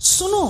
सुनो,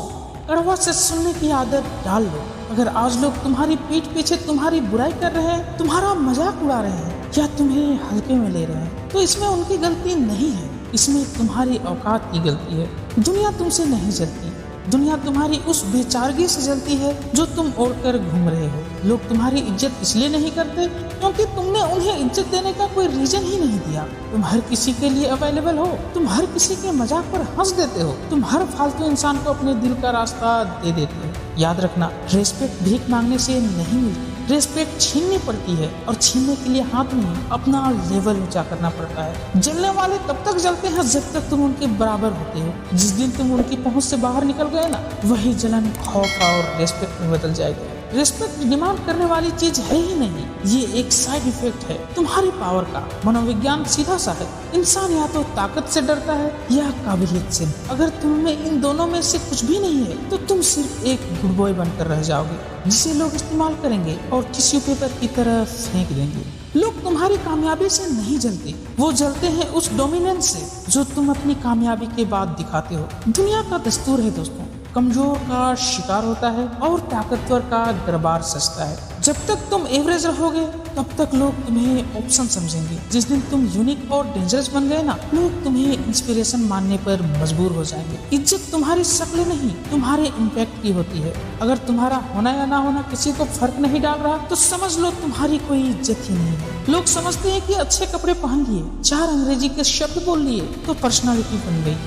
कड़वा सच सुनने की आदत डाल लो। अगर आज लोग तुम्हारी पीठ पीछे तुम्हारी बुराई कर रहे हैं, तुम्हारा मजाक उड़ा रहे हैं या तुम्हें हल्के में ले रहे हैं, तो इसमें उनकी गलती नहीं है, इसमें तुम्हारी औकात की गलती है। दुनिया तुमसे नहीं जलती, दुनिया तुम्हारी उस बेचारगी से जलती है जो तुम ओढ़कर घूम रहे हो। लोग तुम्हारी इज्जत इसलिए नहीं करते क्योंकि तुमने उन्हें इज्जत देने का कोई रीजन ही नहीं दिया। तुम हर किसी के लिए अवेलेबल हो, तुम हर किसी के मजाक पर हंस देते हो, तुम हर फालतू इंसान को अपने दिल का रास्ता दे देते हो। याद रखना, रेस्पेक्ट भीख मांगने से नहीं मिलती, रेस्पेक्ट छीननी पड़ती है, और छीनने के लिए हाथ नहीं, अपना लेवल ऊंचा करना पड़ता है। जलने वाले तब तक जलते हैं जब तक तुम उनके बराबर होते हो। जिस दिन तुम उनकी पहुंच से बाहर निकल गए ना, वही जलन खौफ और रेस्पेक्ट में बदल जाएगी। रेस्पेक्ट डिमांड करने वाली चीज है ही नहीं, ये एक साइड इफेक्ट है तुम्हारी पावर का। मनोविज्ञान सीधा सा है, इंसान या तो ताकत से डरता है या काबिलियत से। अगर तुम में इन दोनों में से कुछ भी नहीं है तो तुम सिर्फ एक गुड बॉय बनकर रह जाओगे, जिसे लोग इस्तेमाल करेंगे और टिश्यू पेपर की तरह फेंक देंगे। लोग तुम्हारी कामयाबी से नहीं जलते, वो जलते हैं उस डोमिनेंस से जो तुम अपनी कामयाबी के बाद दिखाते हो। दुनिया का दस्तूर है दोस्तों, कमजोर का शिकार होता है और ताकतवर का दरबार सजता है। जब तक तुम एवरेज रहोगे तब तक लोग तुम्हें ऑप्शन समझेंगे। जिस दिन तुम यूनिक और डेंजरस बन गए ना, लोग तुम्हें इंस्पिरेशन मानने पर मजबूर हो जाएंगे। इज्जत तुम्हारी शक्ल नहीं, तुम्हारे इम्पैक्ट की होती है। अगर तुम्हारा होना या ना होना किसी को फर्क नहीं डाल रहा तो समझ लो तुम्हारी कोई इज्जत ही नहीं है। लोग समझते हैं कि अच्छे कपड़े पहन लिए, 4 अंग्रेजी के शब्द बोल लिए तो पर्सनालिटी बन गई।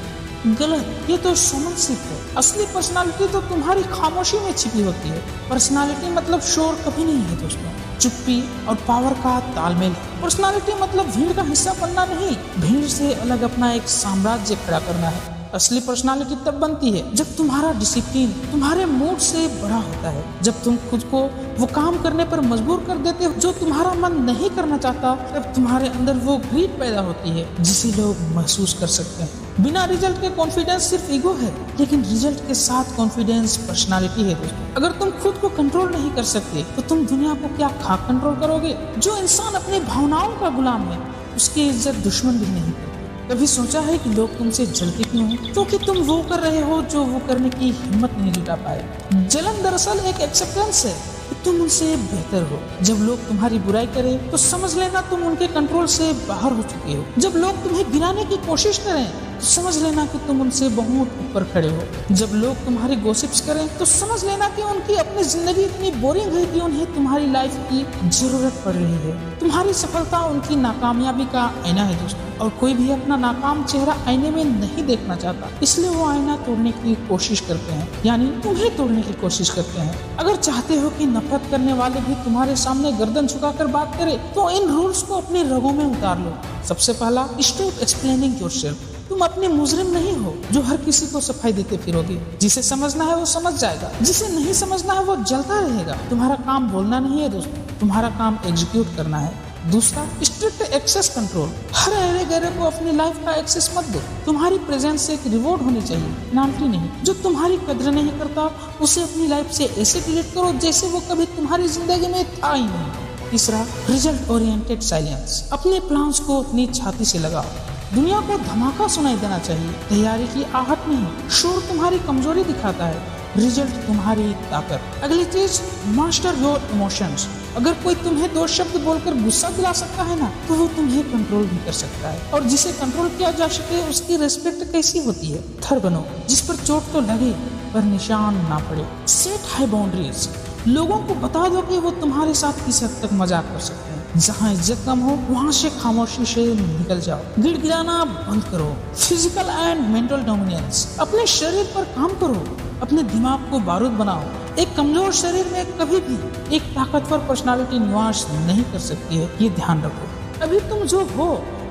गलत, ये तो शोमैनशिप है। असली पर्सनालिटी तो तुम्हारी खामोशी में छिपी होती है। पर्सनालिटी मतलब शोर कभी नहीं है दोस्तों, चुप्पी और पावर का तालमेल। पर्सनालिटी मतलब भीड़ का हिस्सा बनना नहीं, भीड़ से अलग अपना एक साम्राज्य खड़ा करना है। असली पर्सनालिटी तब बनती है जब तुम्हारा डिसिप्लिन तुम्हारे मूड से बड़ा होता है, जब तुम खुद को वो काम करने पर मजबूर कर देते हो जो तुम्हारा मन नहीं करना चाहता, तब तुम्हारे अंदर वो ग्रीड पैदा होती है जिसे लोग महसूस कर सकते हैं। बिना रिजल्ट के कॉन्फिडेंस सिर्फ ईगो है, लेकिन रिजल्ट के साथ कॉन्फिडेंस पर्सनालिटी है दोस्तों। अगर तुम खुद को कंट्रोल नहीं कर सकते तो तुम दुनिया को क्या खाक कंट्रोल करोगे। जो इंसान अपनी भावनाओं का गुलाम है उसकी इज्जत दुश्मन भी नहीं करते। कभी सोचा है कि लोग तुमसे जलते क्यों हैं? क्योंकि तुम वो कर रहे हो जो वो करने की हिम्मत नहीं जुटा पाए। जलन दरअसल एक एक्सेप्टेंस है कि तुम उनसे बेहतर हो। जब लोग तुम्हारी बुराई करें तो समझ लेना तुम उनके कंट्रोल से बाहर हो चुके हो। जब लोग तुम्हें गिराने की कोशिश करें तो समझ लेना कि तुम उनसे बहुत ऊपर खड़े हो। जब लोग तुम्हारी गॉसिप्स करें तो समझ लेना कि उनकी अपनी जिंदगी इतनी बोरिंग है कि उन्हें तुम्हारी लाइफ की जरूरत पड़ रही है। तुम्हारी सफलता उनकी नाकामयाबी का आईना है दोस्तों, और कोई भी अपना नाकाम चेहरा आईने में नहीं देखना चाहता, इसलिए वो आईना तोड़ने की कोशिश करते हैं, यानी तुम्हें तोड़ने की कोशिश करते हैं। अगर चाहते हो कि नफरत करने वाले भी तुम्हारे सामने गर्दन झुकाकर बात करे तो इन रूल्स को अपने रगों में उतार लो। सबसे पहला, स्टॉप एक्सप्लेनिंग योरसेल्फ। तुम अपने मुजरिम नहीं हो जो हर किसी को सफाई देते फिरोगे। जिसे समझना है वो समझ जाएगा, जिसे नहीं समझना है वो जलता रहेगा। तुम्हारा काम बोलना नहीं है दोस्तों, तुम्हारा काम एग्जीक्यूट करना है। दूसरा, स्ट्रिक्ट एक्सेस कंट्रोल। हर अरे गहरे को अपनी लाइफ का एक्सेस मत दो। तुम्हारी प्रेजेंस से एक रिवॉर्ड होनी चाहिए, पेनाल्टी नहीं। जो तुम्हारी कदर नहीं करता उसे अपनी लाइफ से ऐसे डिलीट करो जैसे वो कभी तुम्हारी जिंदगी में था ही नहीं। तीसरा, रिजल्ट ओरिएंटेड साइलेंस। अपने प्लान्स को अपनी छाती से लगाओ। दुनिया को धमाका सुनाई देना चाहिए, तैयारी की आहट नहीं। शोर तुम्हारी कमजोरी दिखाता है, रिजल्ट तुम्हारी ताकत। अगली चीज, मास्टर योर इमोशंस। अगर कोई तुम्हें 2 शब्द बोलकर गुस्सा दिला सकता है ना, तो वो तुम्हें कंट्रोल भी कर सकता है। और जिसे कंट्रोल किया जा सके उसकी रिस्पेक्ट कैसी होती है। थर बनो जिस पर चोट तो लगे पर निशान ना पड़े। Set high boundaries. लोगों को बता दो कि वो तुम्हारे साथ किस हद तक मजाक कर सकते हैं। जहाँ इज्जत कम हो वहाँ से खामोशी से निकल जाओ। गिड़गिड़ाना बंद करो। Physical and mental dominance. अपने शरीर पर काम करो, अपने दिमाग को बारूद बनाओ। एक कमजोर शरीर में कभी भी एक ताकतवर पर्सनालिटी निवास नहीं कर सकती है, ये ध्यान रखो। अभी तुम जो हो,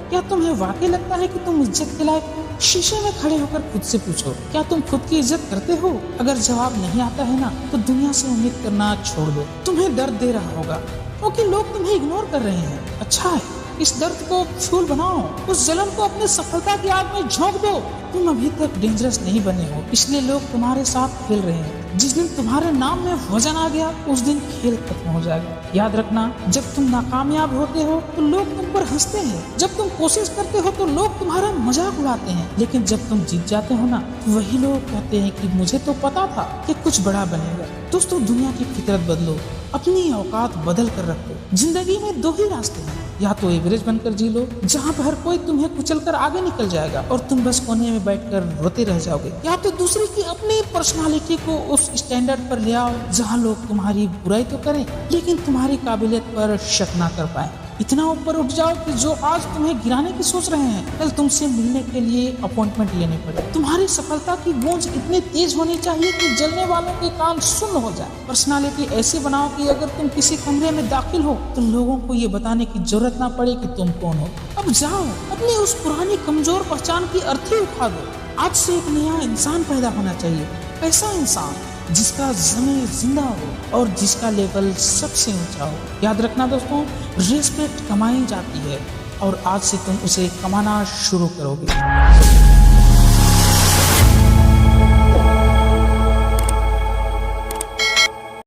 क्या तुम्हें वाकई लगता है कि तुम इज्जत के लायक हो? शीशे में खड़े होकर खुद से पूछो, क्या तुम खुद की इज्जत करते हो? अगर जवाब नहीं आता है ना, तो दुनिया से उम्मीद करना छोड़ दो। तुम्हें दर्द दे रहा होगा क्योंकि लोग तुम्हें इग्नोर कर रहे हैं। अच्छा है, इस दर्द को फ्यूल बनाओ, उस जलन को अपनी सफलता की आग में झोंक दो। तुम अभी तक डेंजरस नहीं बने हो, इसलिए लोग तुम्हारे साथ खेल रहे हैं। जिस दिन तुम्हारे नाम में वजन आ गया उस दिन खेल खत्म हो जाएगा। याद रखना, जब तुम नाकामयाब होते हो तो लोग तुम पर हंसते हैं, जब तुम कोशिश करते हो तो लोग तुम्हारा मजाक उड़ाते हैं, लेकिन जब तुम जीत जाते हो ना तो वही लोग कहते हैं कि मुझे तो पता था कि कुछ बड़ा बनेगा। दोस्तों, दुनिया की फितरत बदलो, अपनी औकात बदल कर रखो। जिंदगी में दो ही रास्ते हैं, या तो एवरेज बनकर जी लो जहाँ पर हर कोई तुम्हें कुचलकर आगे निकल जाएगा और तुम बस कोने में बैठकर रोते रह जाओगे, या तो दूसरे की अपनी पर्सनालिटी को उस स्टैंडर्ड पर ले आओ जहाँ लोग तुम्हारी बुराई तो करें लेकिन तुम्हारी काबिलियत पर शक ना कर पाए। इतना ऊपर उठ जाओ कि जो आज तुम्हें गिराने की सोच रहे हैं कल तुमसे मिलने के लिए अपॉइंटमेंट लेने पड़े। तुम्हारी सफलता की गूंज इतनी तेज होनी चाहिए कि जलने वालों के कान सुन्न हो जाए। पर्सनालिटी ऐसी बनाओ कि अगर तुम किसी कमरे में दाखिल हो तो लोगों को ये बताने की जरूरत ना पड़े कि तुम कौन हो। अब जाओ, अपनी उस पुरानी कमजोर पहचान की अर्थी उठा दो। आज से एक नया इंसान पैदा होना चाहिए, ऐसा इंसान जिसका ज़मीर जिंदा हो और जिसका लेवल सबसे ऊंचा हो। याद रखना दोस्तों, रिस्पेक्ट कमाई जाती है और आज से तुम उसे कमाना शुरू करोगे।